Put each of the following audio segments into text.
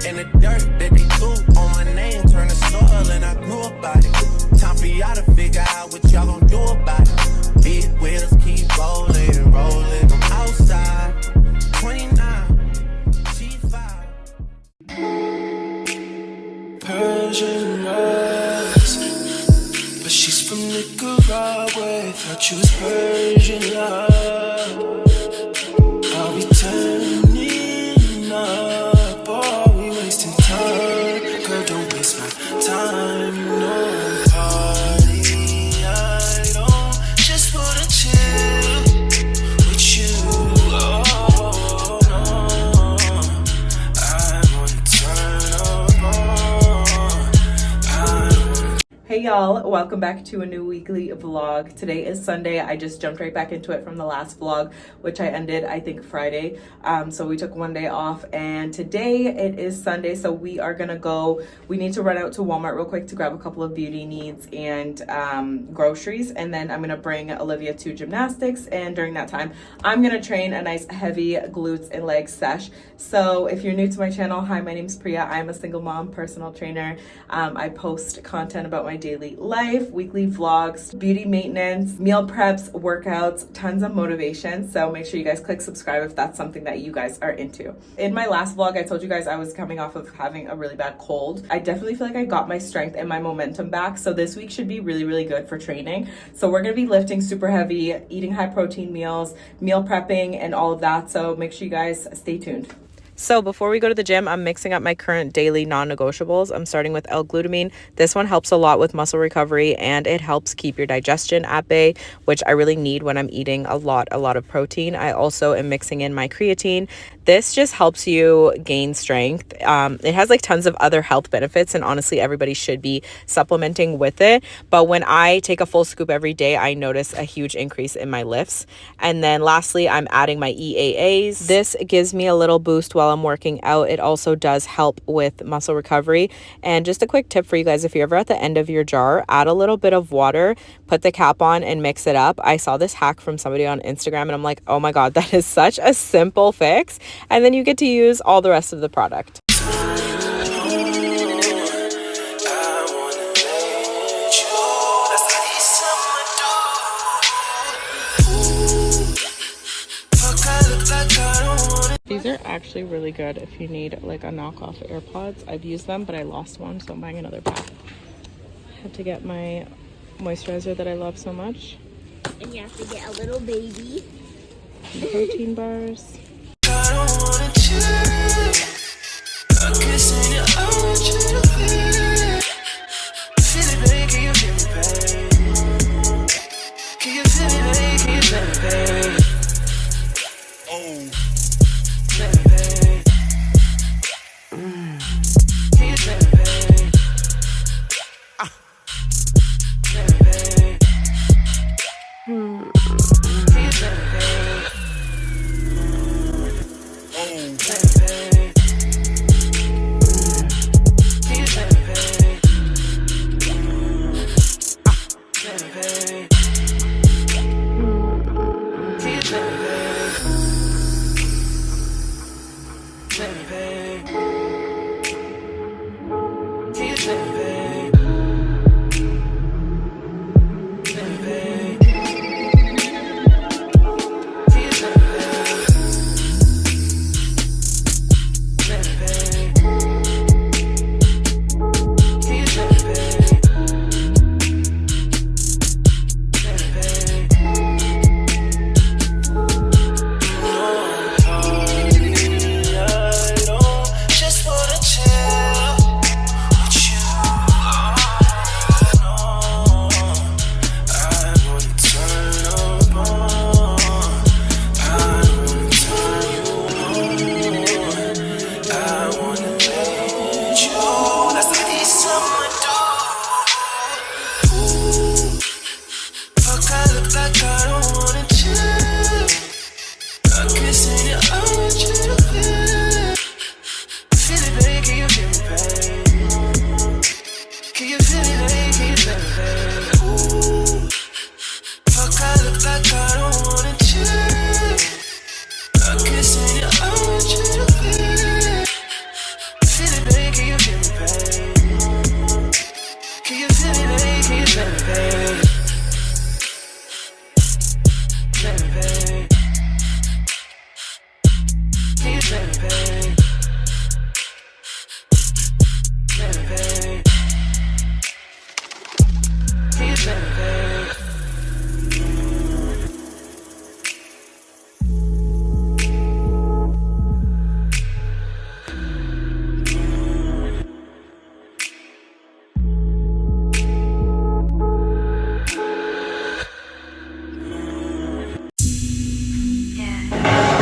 And the dirt that they threw on my name turned to soil, and I grew about it. Time for y'all to figure out what y'all gon' do about it. Big wheels keep rolling, rolling. I'm outside. 29, G5. Persian eyes, but she's from Nicaragua. Thought you was Persian love. Are we turning up or are we wasting time? Girl, don't waste my time. No party, I don't just wanna chill with you. Oh no, I wanna turn up. Hey y'all, welcome back to a new weekly vlog. Today is Sunday. I just jumped right back into it from the last vlog, which I ended, I think, Friday. So we took one day off, and today it is Sunday, so we are gonna go. We need to run out to Walmart real quick to grab a couple of beauty needs and groceries, and then I'm gonna bring Olivia to gymnastics, and during that time, I'm gonna train a nice heavy glutes and legs sesh. So if you're new to my channel, hi, my name's Priya. I'm a single mom, personal trainer. I post content about my daily life, weekly vlogs, beauty maintenance, meal preps, workouts, tons of motivation. So make sure you guys click subscribe if that's something that you guys are into. In my last vlog, I told you guys I was coming off of having a really bad cold. I definitely feel like I got my strength and my momentum back. So this week should be really, really good for training. So we're gonna be lifting super heavy, eating high protein meals, meal prepping, and all of that. So make sure you guys stay tuned. So before we go to the gym, I'm mixing up my current daily non-negotiables. I'm starting with L-glutamine. This one helps a lot with muscle recovery, and it helps keep your digestion at bay, which I really need when I'm eating a lot of protein. I also am mixing in my creatine. This just helps you gain strength. It has like tons of other health benefits, and honestly, everybody should be supplementing with it. But when I take a full scoop every day, I notice a huge increase in my lifts. And then lastly, I'm adding my EAAs. This gives me a little boost while I'm working out. It also does help with muscle recovery. And just a quick tip for you guys, if you're ever at the end of your jar, add a little bit of water, put the cap on, and mix it up. I saw this hack from somebody on Instagram, and I'm like, oh my god, that is such a simple fix. And then you get to use all the rest of the product. These are actually really good if you need like a knockoff AirPods. I've used them, but I lost one, so I'm buying another pack. I had to get my moisturizer that I love so much. And you have to get a little baby. And protein bars.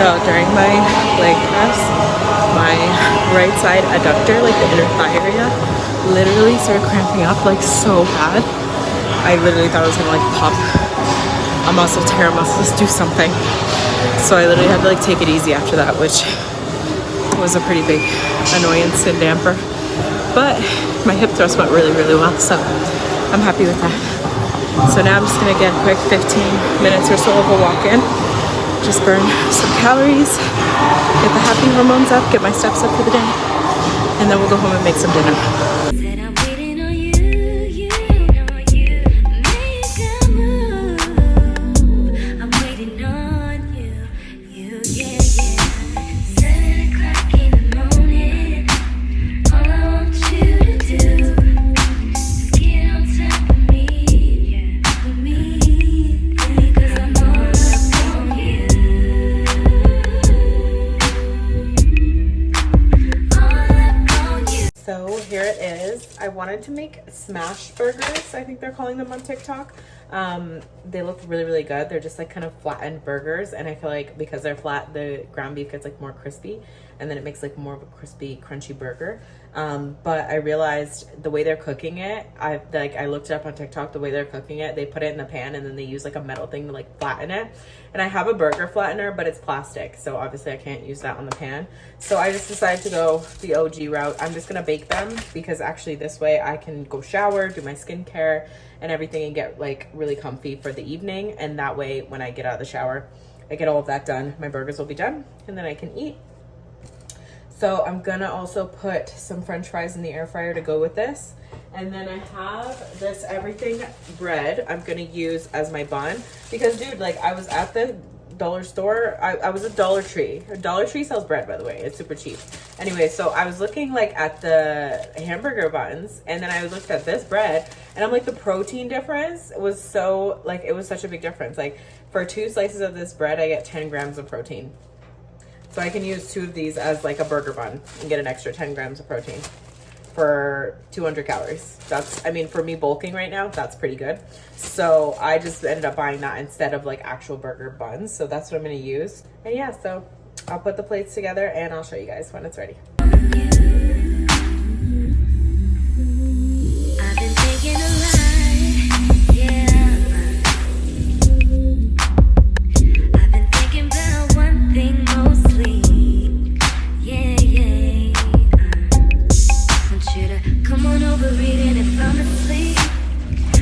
So during my leg press, my right side adductor, like the inner thigh area, literally started cramping up like so bad. I literally thought I was gonna like pop a muscle, tear a muscle, just do something. So I literally had to like take it easy after that, which was a pretty big annoyance and damper. But my hip thrust went really, really well, so I'm happy with that. So now I'm just gonna get a quick 15 minutes or so of a walk in, just burn some calories, get the happy hormones up, get my steps up for the day, and then we'll go home and make some dinner. Said I'm waiting on you, make a move. I'm waiting on you, yeah. 7 o'clock in the morning. All I want you to do is get on top of me, with me, 'cause I'm all up on you. So here it is. I wanted to make smash burgers, I think they're calling them on TikTok. They look really, really good. They're just like kind of flattened burgers, and I feel like because they're flat, the ground beef gets like more crispy, and then it makes like more of a crispy, crunchy burger. But I realized the way they're cooking it, I looked it up on TikTok, the way they're cooking it, they put it in the pan and then they use like a metal thing to like flatten it. And I have a burger flattener, but it's plastic, so obviously I can't use that on the pan. So I just decided to go the OG route. I'm just gonna bake them, because actually this way I can go shower, do my skincare and everything, and get like really comfy for the evening. And that way when I get out of the shower, I get all of that done, my burgers will be done, and then I can eat. So I'm gonna also put some French fries in the air fryer to go with this. And then I have this everything bread I'm gonna use as my bun, because dude, like I was at the dollar store, I was at Dollar Tree. Dollar Tree sells bread, by the way, it's super cheap. Anyway, so I was looking like at the hamburger buns, and then I looked at this bread, and I'm like, the protein difference was so, like, it was such a big difference. Like for 2 slices of this bread, I get 10 grams of protein. So I can use 2 of these as like a burger bun and get an extra 10 grams of protein for 200 calories. That's, I mean, for me bulking right now, that's pretty good. So I just ended up buying that instead of like actual burger buns. So that's what I'm gonna use. And yeah, so I'll put the plates together and I'll show you guys when it's ready. I've been thinking a lot, yeah. I've been thinking about one thing mostly, yeah. Want you to come on over, reading if I'm asleep.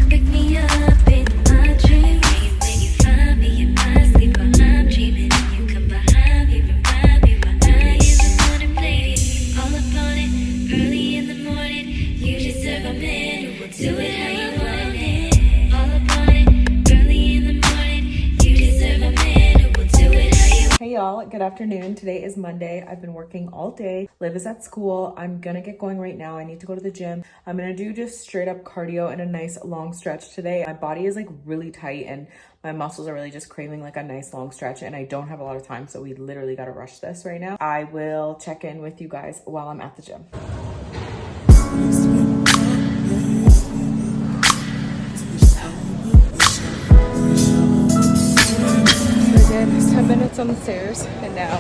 Pick me up in my dreams. When you find me in my sleep while I'm dreaming, you come behind me, remind me while I am the morning lady. All up on it, early in the morning. You deserve a man who will do it how you want it. All up on it, early in the morning. You deserve a man who will do it how you want it. Hey y'all, good afternoon. Today is Monday. I've been working all day. Liv is at school. I'm gonna get going right now. I need to go to the gym. I'm gonna do just straight up cardio and a nice long stretch today. My body is like really tight and my muscles are really just craving like a nice long stretch, and I don't have a lot of time, so we literally gotta rush this right now. I will check in with you guys while I'm at the gym. So again, 10 minutes on the stairs and now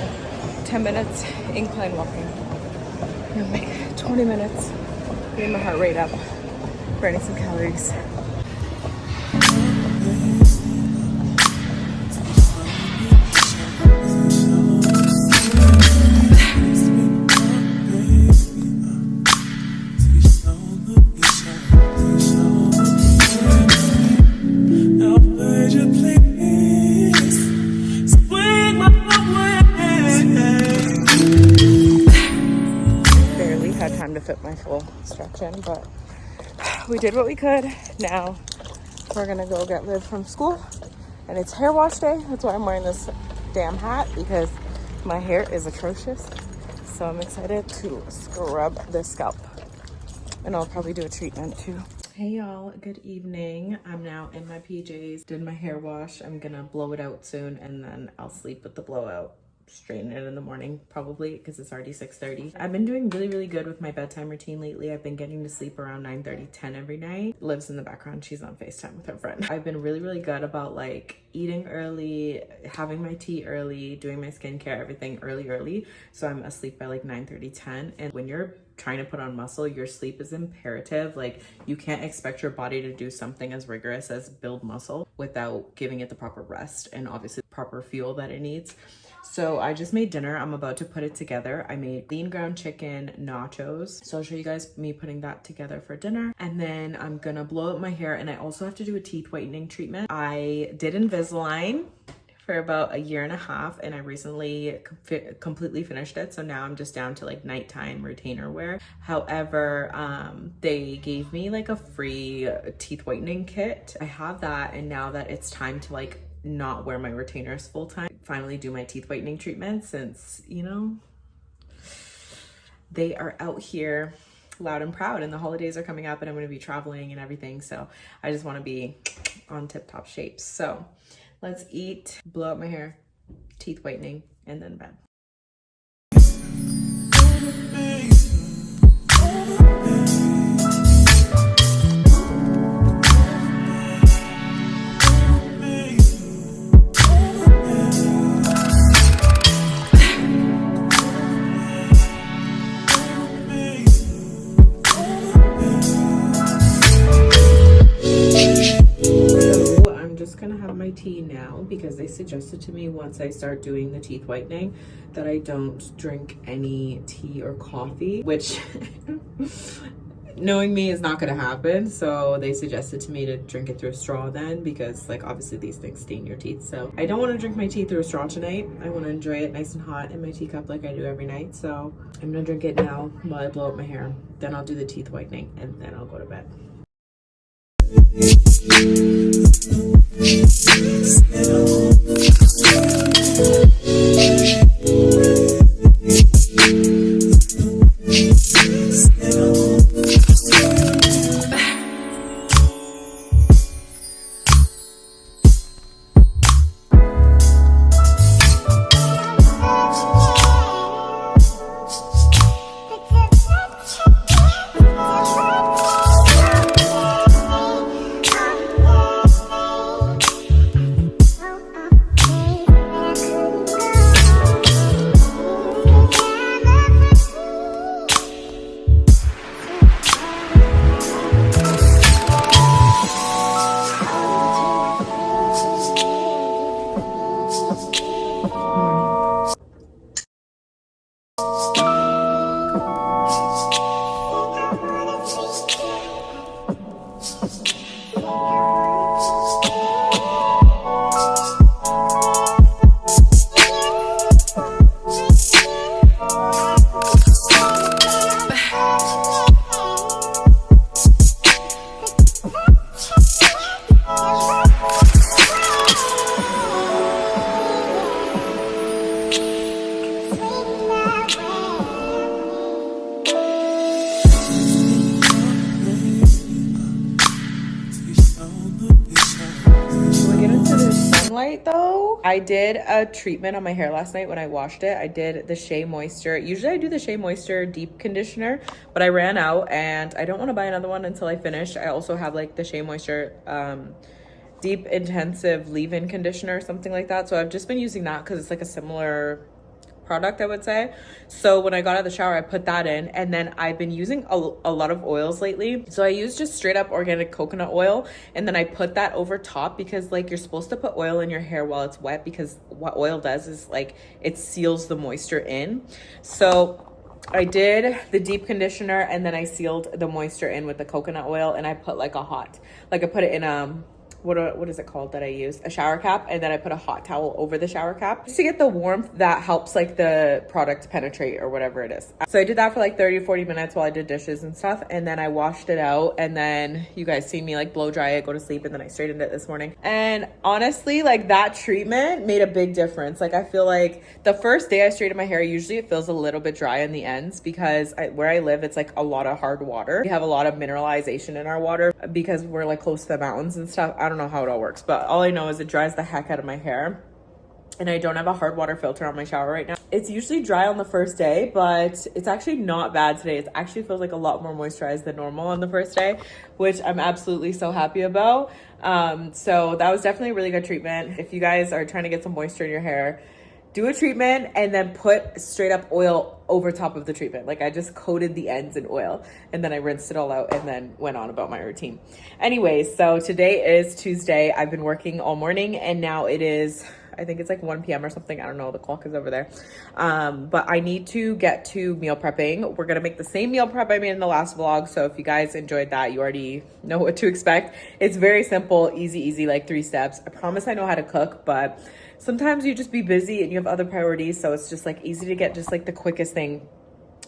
10 minutes incline walking. I'm gonna make 20 minutes, getting my heart rate up, burning some calories. Barely had time to fit my full stretch in, but we did what we could. Now we're gonna go get Liv from school, and it's hair wash day. That's why I'm wearing this damn hat, because my hair is atrocious. So I'm excited to scrub this scalp, and I'll probably do a treatment too. Hey y'all, good evening. I'm now in my PJs, did my hair wash. I'm gonna blow it out soon, and then I'll sleep with the blowout straighten it in the morning probably because it's already 6:30. I've been doing really good with my bedtime routine lately. I've been getting to sleep around 9:30, 10 every night. Lives in the background. She's on FaceTime with her friend. I've been really good about like eating early, having my tea early, doing my skincare, everything early. So I'm asleep by like 9:30, 10. And when you're trying to put on muscle, your sleep is imperative. Like you can't expect your body to do something as rigorous as build muscle without giving it the proper rest and obviously proper fuel that it needs. So I just made dinner. I'm about to put it together. I made lean ground chicken nachos. So I'll show you guys me putting that together for dinner. And then I'm gonna blow out my hair, and I also have to do a teeth whitening treatment. I did Invisalign for about a year and a half, and I recently completely finished it. So now I'm just down to like nighttime retainer wear. However, they gave me like a free teeth whitening kit. I have that, and now that it's time to like not wear my retainers full time, finally do my teeth whitening treatment, since you know they are out here loud and proud and the holidays are coming up and I'm going to be traveling and everything. So I just want to be on tip-top shape. So let's eat, blow out my hair, teeth whitening, and then bed. Gonna have my tea now because they suggested to me once I start doing the teeth whitening that I don't drink any tea or coffee, which knowing me is not gonna happen. So they suggested to me to drink it through a straw then, because like obviously these things stain your teeth. So I don't want to drink my tea through a straw tonight. I want to enjoy it nice and hot in my teacup like I do every night. So I'm gonna drink it now while I blow out my hair. Then I'll do the teeth whitening and then I'll go to bed. Though I did a treatment on my hair last night when I washed it. I did the Shea Moisture. Usually I do the Shea Moisture deep conditioner, but I ran out and I don't want to buy another one until I finish. I also have like the Shea Moisture deep intensive leave-in conditioner or something like that. So I've just been using that because it's like a similar product, I would say. So when I got out of the shower, I put that in, and then I've been using a lot of oils lately. So I use just straight up organic coconut oil, and then I put that over top because like you're supposed to put oil in your hair while it's wet, because what oil does is like it seals the moisture in. So I did the deep conditioner and then I sealed the moisture in with the coconut oil, and I put like a hot, like I put it in what is it called that I use? A shower cap, and then I put a hot towel over the shower cap just to get the warmth that helps like the product penetrate or whatever it is. So I did that for like 30 or 40 minutes while I did dishes and stuff, and then I washed it out, and then you guys see me like blow dry it, go to sleep, and then I straightened it this morning. And honestly, like that treatment made a big difference. Like I feel like the first day I straighten my hair, usually it feels a little bit dry on the ends because where I live, it's like a lot of hard water. We have a lot of mineralization in our water because we're like close to the mountains and stuff. I don't know how it all works, but all I know is it dries the heck out of my hair. and I don't have a hard water filter on my shower right now. It's usually dry on the first day, but it's actually not bad today. It actually feels like a lot more moisturized than normal on the first day, which I'm absolutely so happy about. So that was definitely a really good treatment. If you guys are trying to get some moisture in your hair, do a treatment and then put straight up oil over top of the treatment. Like I just coated the ends in oil and then I rinsed it all out and then went on about my routine. Anyways, so today is Tuesday. I've been working all morning and now it is, I think it's like 1 p.m. or something. I don't know. The clock is over there. But I need to get to meal prepping. We're going to make the same meal prep I made in the last vlog. So if you guys enjoyed that, you already know what to expect. It's very simple, easy, like 3 steps. I promise I know how to cook, but sometimes you just be busy and you have other priorities. So it's just like easy to get just like the quickest thing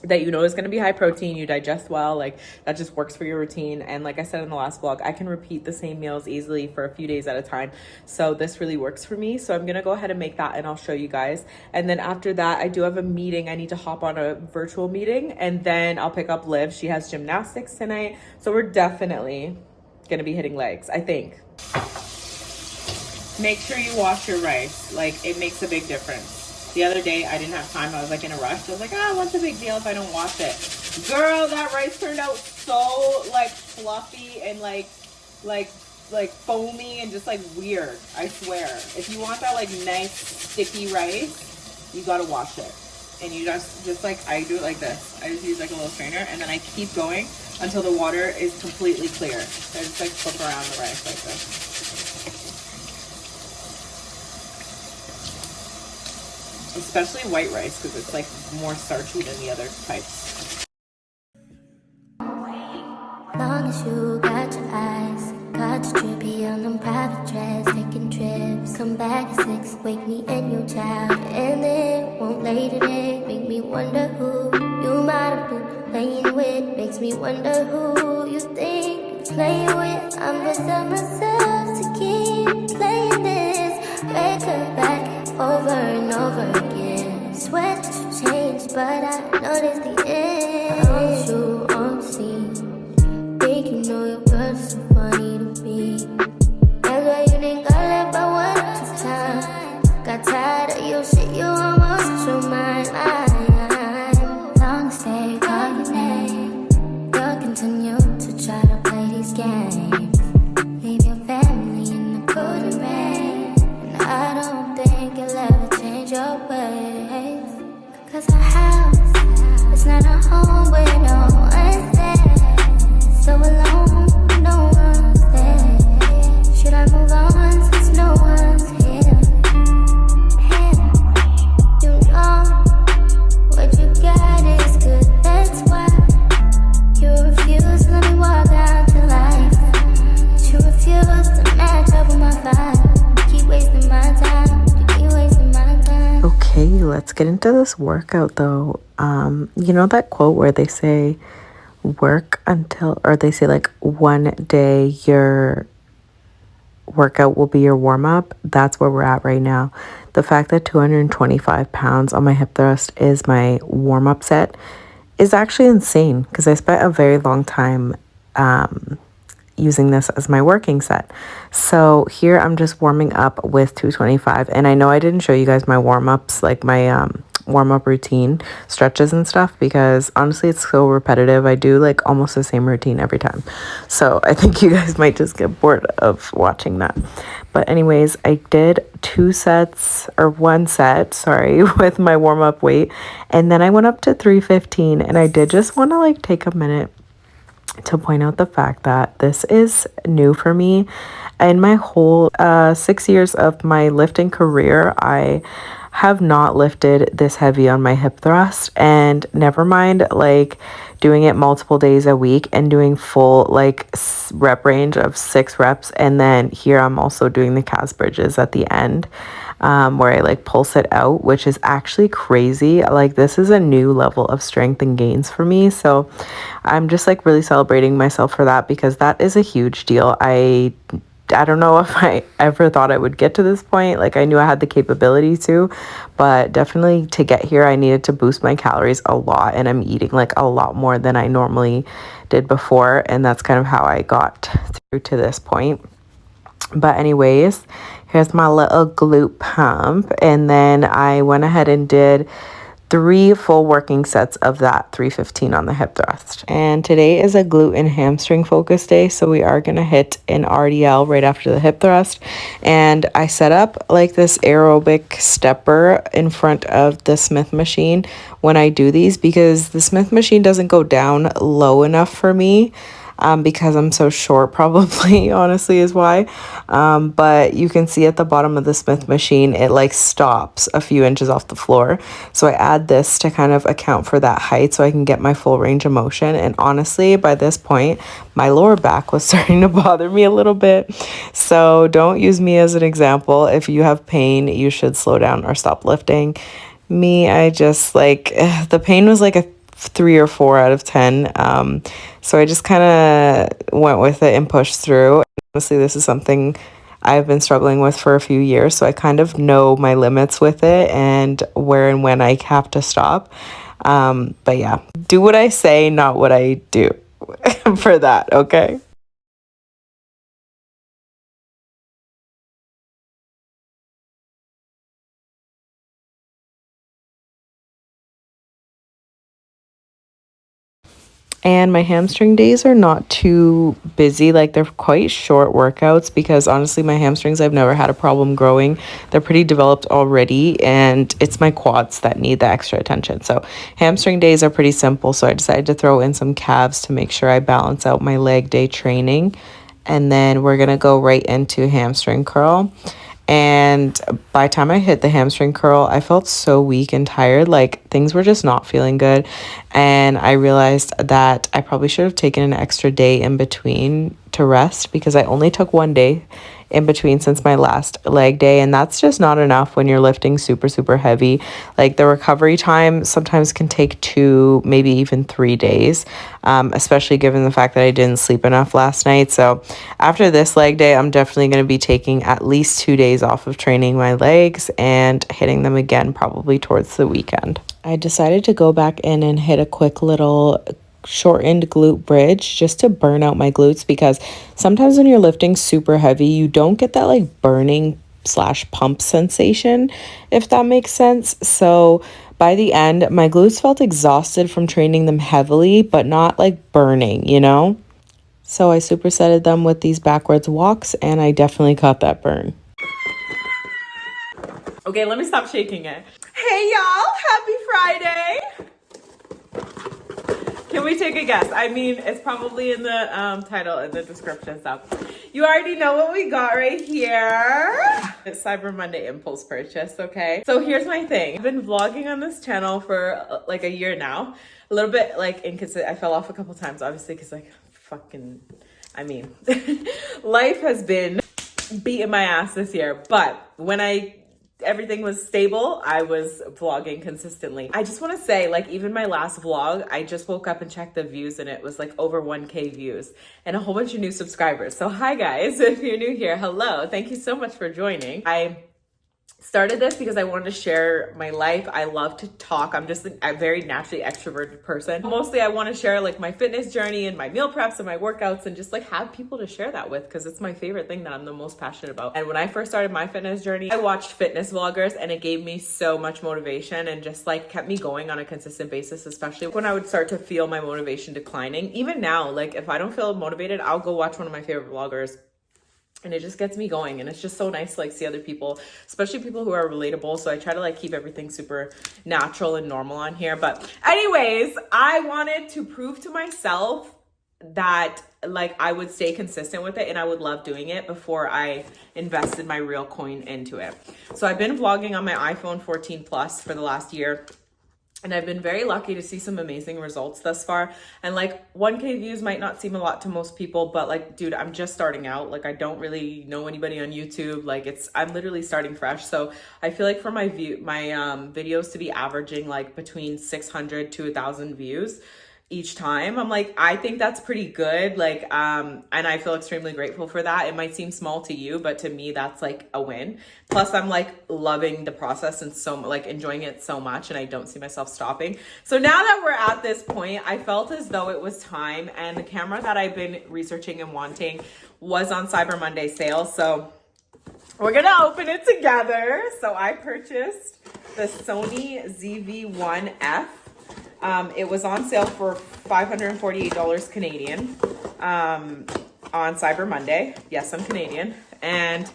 that you know is going to be high protein, you digest well, like that just works for your routine. And like I said in the last vlog, I can repeat the same meals easily for a few days at a time. So this really works for me. So I'm going to go ahead and make that and I'll show you guys. And then after that, I do have a meeting. I need to hop on a virtual meeting and then I'll pick up Liv. She has gymnastics tonight. So we're definitely going to be hitting legs, I think. Make sure you wash your rice. Like it makes a big difference. The other day I didn't have time. I was like in a rush. I was like, what's the big deal if I don't wash it? Girl, that rice turned out so like fluffy and like foamy and just like weird. I swear. If you want that like nice sticky rice, you gotta wash it. And you just like, I do it like this. I just use like a little strainer and then I keep going until the water is completely clear. So I just like flip around the rice like this. Especially white rice because it's like more starchy than the other types. Long as you got your eyes, got your trippy on them private jets, taking trips. Come back at 6, wake me and your child, and then won't lay today. Make me wonder who you might have been playing with. Makes me wonder who you think you're playing with. I'm gonna tell myself to keep playing this record back over and over again. Swear that you changed, but I noticed the end. I want you on the scene. Think you know your girl is so funny to me. That's why you think I left by 1 at a time. Got tired of your shit, you almost lost your mind. Long as they call your name, you'll continue to try to play these games. Leave your family in the cold and rain, and I don't think you'll ever change your ways. Cause our house is not a home where no one's there. So alone, no one's there. Should I move on since no one's here? You know what you got is good, that's why you refuse to let me walk out your life. You refuse to match up with my vibe. You keep wasting my time. Okay, let's get into this workout though. You know that quote where they say work until, or they say like one day your workout will be your warm-up? That's where we're at right now. The fact that 225 pounds on my hip thrust is my warm-up set is actually insane because I spent a very long time using this as my working set. So here I'm just warming up with 225, and I know I didn't show you guys my warm-ups, like my warm-up routine stretches and stuff, because honestly it's so repetitive. I do like almost the same routine every time, so I think you guys might just get bored of watching that. But anyways, I did 2 sets, or 1 set, sorry, with my warm-up weight, and then I went up to 315. And I did just want to like take a minute to point out the fact that this is new for me. In my whole 6 years of my lifting career, I have not lifted this heavy on my hip thrust, and never mind like doing it multiple days a week and doing full like rep range of 6 reps. And then here I'm also doing the calf bridges at the end, where I like pulse it out, which is actually crazy. Like this is a new level of strength and gains for me. So I'm just like really celebrating myself for that, because that is a huge deal. I don't know if I ever thought I would get to this point. Like I knew I had the capability to, but definitely to get here, I needed to boost my calories a lot, and I'm eating like a lot more than I normally did before. And that's kind of how I got through to this point. But anyways, Here's my little glute pump. And then I went ahead and did 3 full working sets of that 315 on the hip thrust. And today is a glute and hamstring focus day, so we are gonna hit an RDL right after the hip thrust. And I set up like this aerobic stepper in front of the Smith machine when I do these, because the Smith machine doesn't go down low enough for me. Because I'm so short, probably, honestly, is why. But you can see at the bottom of the Smith machine, it like stops a few inches off the floor. So I add this to kind of account for that height so I can get my full range of motion. And honestly, by this point, my lower back was starting to bother me a little bit. So don't use me as an example. If you have pain, you should slow down or stop lifting. Me, I just like, the pain was like a 3 or 4 out of 10. So I just kind of went with it and pushed through. Honestly, this is something I've been struggling with for a few years, so I kind of know my limits with it and where and when I have to stop. But yeah, do what I say, not what I do for that, okay? And my hamstring days are not too busy. Like, they're quite short workouts because honestly, my hamstrings, I've never had a problem growing. They're pretty developed already, and it's my quads that need the extra attention. So hamstring days are pretty simple. So I decided to throw in some calves to make sure I balance out my leg day training. And then we're going to go right into hamstring curl. And by the time I hit the hamstring curl, I felt so weak and tired. Like, things were just not feeling good. And I realized that I probably should have taken an extra day in between to rest, because I only took 1 day in between since my last leg day, and that's just not enough when you're lifting super heavy. Like, the recovery time sometimes can take 2, maybe even 3 days, especially given the fact that I didn't sleep enough last night. So after this leg day, I'm definitely going to be taking at least 2 days off of training my legs and hitting them again probably towards the weekend. I decided to go back in and hit a quick little shortened glute bridge just to burn out my glutes, because sometimes when you're lifting super heavy, you don't get that like burning / pump sensation, if that makes sense. So by the end, my glutes felt exhausted from training them heavily, but not like burning, you know? So I supersetted them with these backwards walks, and I definitely caught that burn. Okay, let me stop shaking it. Hey y'all, happy Friday. Can we take a guess? I mean, it's probably in the title and the description stuff. You already know what we got right here. It's Cyber Monday impulse purchase, okay? So here's my thing. I've been vlogging on this channel for like a year now. A little bit like inconsistent. I fell off a couple times, obviously, because like life has been beating my ass this year. But when everything was stable, I was vlogging consistently. I just want to say, like, even my last vlog, I just woke up and checked the views, and it was like over 1K views and a whole bunch of new subscribers. So hi guys, if you're new here, hello. Thank you so much for joining. I started this because I wanted to share my life. I love to talk. I'm just a very naturally extroverted person. Mostly I want to share like my fitness journey and my meal preps and my workouts, and just like have people to share that with, because it's my favorite thing that I'm the most passionate about. And when I first started my fitness journey, I watched fitness vloggers, and it gave me so much motivation and just like kept me going on a consistent basis, especially when I would start to feel my motivation declining. Even now, like if I don't feel motivated, I'll go watch one of my favorite vloggers, and it just gets me going. And it's just so nice to like see other people, especially people who are relatable. So I try to like keep everything super natural and normal on here. But anyways, I wanted to prove to myself that like I would stay consistent with it and I would love doing it before I invested my real coin into it. So I've been vlogging on my iPhone 14 Plus for the last year, and I've been very lucky to see some amazing results thus far. And like 1K views might not seem a lot to most people, but like, dude, I'm just starting out. Like, I don't really know anybody on YouTube. Like I'm literally starting fresh. So I feel like for my videos to be averaging like between 600 to 1,000 views each time, I'm like, I think that's pretty good. Like, and I feel extremely grateful for that. It might seem small to you, but to me, that's like a win. Plus, I'm like loving the process and so like enjoying it so much, and I don't see myself stopping. So now that we're at this point, I felt as though it was time, and the camera that I've been researching and wanting was on Cyber Monday sale. So we're gonna open it together. So I purchased the Sony ZV-1F. It was on sale for $548 Canadian on Cyber Monday. Yes, I'm Canadian. And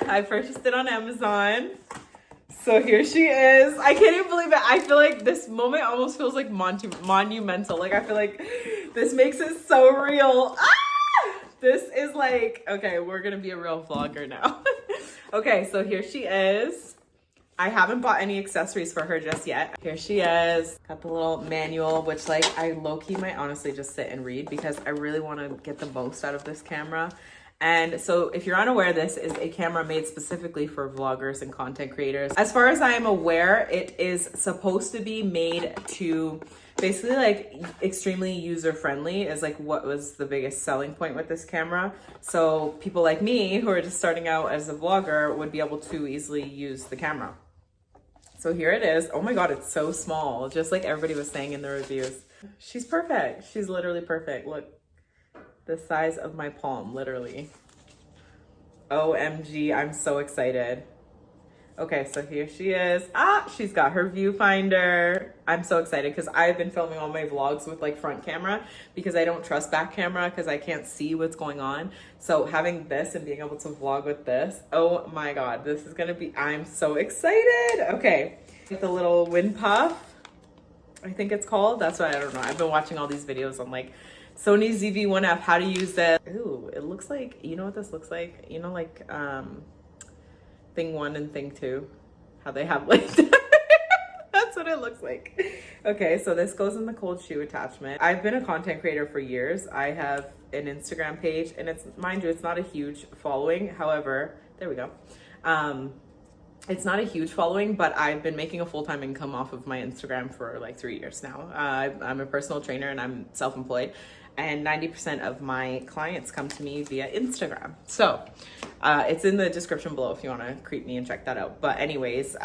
I purchased it on Amazon. So here she is. I can't even believe it. I feel like this moment almost feels like monumental. Like, I feel like this makes it so real. This is like, okay, we're gonna be a real vlogger now. Okay, so here she is. I haven't bought any accessories for her just yet. Here she is. Got the little manual, which like I low-key might honestly just sit and read because I really want to get the most out of this camera. And so if you're unaware, this is a camera made specifically for vloggers and content creators. As far as I am aware, it is supposed to be made to basically like extremely user-friendly is like what was the biggest selling point with this camera. So people like me who are just starting out as a vlogger would be able to easily use the camera. So here it is. Oh my God, it's so small. Just like everybody was saying in the reviews. She's perfect. She's literally perfect. Look. The size of my palm, literally. OMG, I'm so excited. Okay, so here she is. She's got her viewfinder. I'm so excited because I've been filming all my vlogs with like front camera because I don't trust back camera because I can't see what's going on. So having this and being able to vlog with this, oh my God, this is gonna be, I'm so excited. Okay, the little wind puff, I think it's called. That's what I don't know. I've been watching all these videos on like Sony ZV-1F, how to use it. Ooh, it looks like, you know what this looks like? You know, like thing 1 and thing 2, how they have like, that's what it looks like. Okay, so this goes in the cold shoe attachment. I've been a content creator for years. I have an Instagram page and it's, mind you, it's not a huge following. However, there we go. It's not a huge following, but I've been making a full-time income off of my Instagram for like 3 years now. I'm a personal trainer and I'm self-employed. And 90% of my clients come to me via Instagram. So it's in the description below if you want to creep me and check that out. But anyways,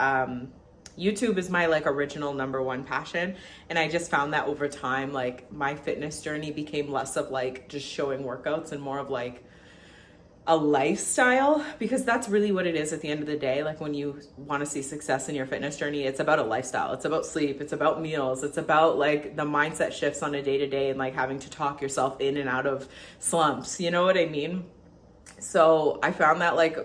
YouTube is my like original #1 passion. And I just found that over time, like my fitness journey became less of like just showing workouts and more of like a lifestyle, because that's really what it is at the end of the day. Like when you want to see success in your fitness journey, it's about a lifestyle. It's about sleep. It's about meals. It's about like the mindset shifts on a day-to-day and like having to talk yourself in and out of slumps. You know what I mean? So I found that like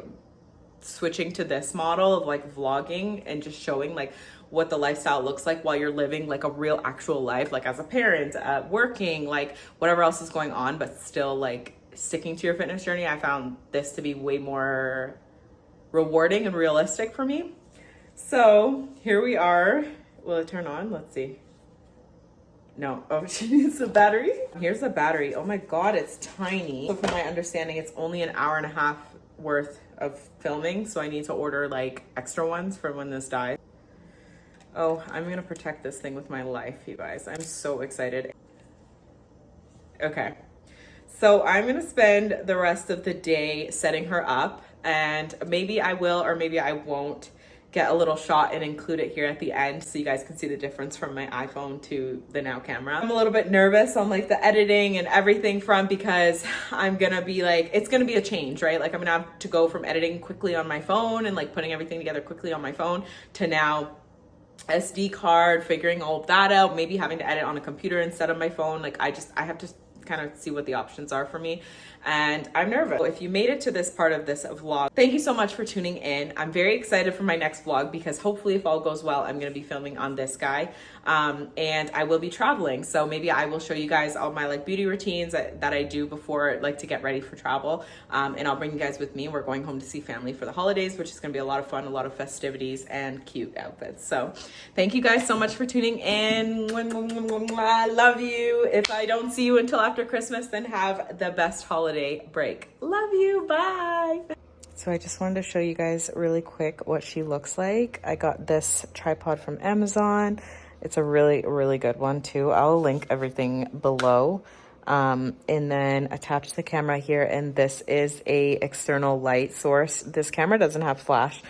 switching to this model of like vlogging and just showing like what the lifestyle looks like while you're living like a real actual life, like as a parent, working, like whatever else is going on, but still like sticking to your fitness journey, I found this to be way more rewarding and realistic for me. So here we are. Will it turn on? Let's see. No. Oh, she needs the battery. Here's the battery. Oh my God, it's tiny. So from my understanding, it's only an hour and a half worth of filming. So I need to order like extra ones for when this dies. Oh, I'm gonna protect this thing with my life, you guys. I'm so excited. Okay. So I'm gonna spend the rest of the day setting her up, and maybe I will or maybe I won't get a little shot and include it here at the end so you guys can see the difference from my iPhone to the Now camera. I'm a little bit nervous on like the editing and everything front because I'm gonna be like, it's gonna be a change, right? Like I'm gonna have to go from editing quickly on my phone and like putting everything together quickly on my phone to now SD card, figuring all of that out, maybe having to edit on a computer instead of my phone. Like I have to kind of see what the options are for me, and I'm nervous. So if you made it to this part of this vlog, thank you so much for tuning in. I'm very excited for my next vlog because hopefully if all goes well, I'm going to be filming on this guy, and I will be traveling. So maybe I will show you guys all my like beauty routines that I do before like to get ready for travel, and I'll bring you guys with me. We're going home to see family for the holidays, which is going to be a lot of fun, a lot of festivities and cute outfits. So thank you guys so much for tuning in. I love you. If I don't see you until after Christmas, then have the best holiday break. Love you. Bye. So I just wanted to show you guys really quick what she looks like. I got this tripod from Amazon. It's a really, really good one too. I'll link everything below. And then attach the camera here. And this is a external light source. This camera doesn't have flash,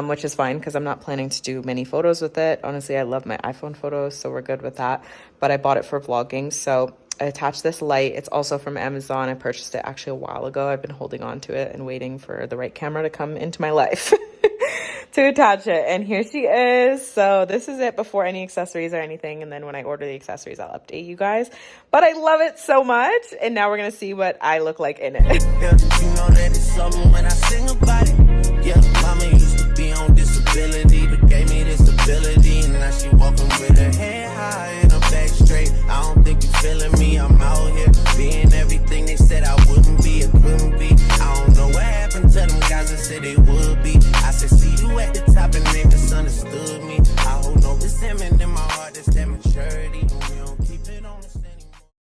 which is fine because I'm not planning to do many photos with it. Honestly, I love my iPhone photos, so we're good with that. But I bought it for vlogging. So I attached this light. It's also from Amazon. I purchased it actually a while ago. I've been holding on to it and waiting for the right camera to come into my life to attach it. And here she is. So this is it before any accessories or anything. And then when I order the accessories, I'll update you guys. But I love it so much. And now we're going to see what I look like in it. Yeah, you know that it's something when I sing about it. Yeah, mama used to be on disability, but gave me this ability. And now she walking with her head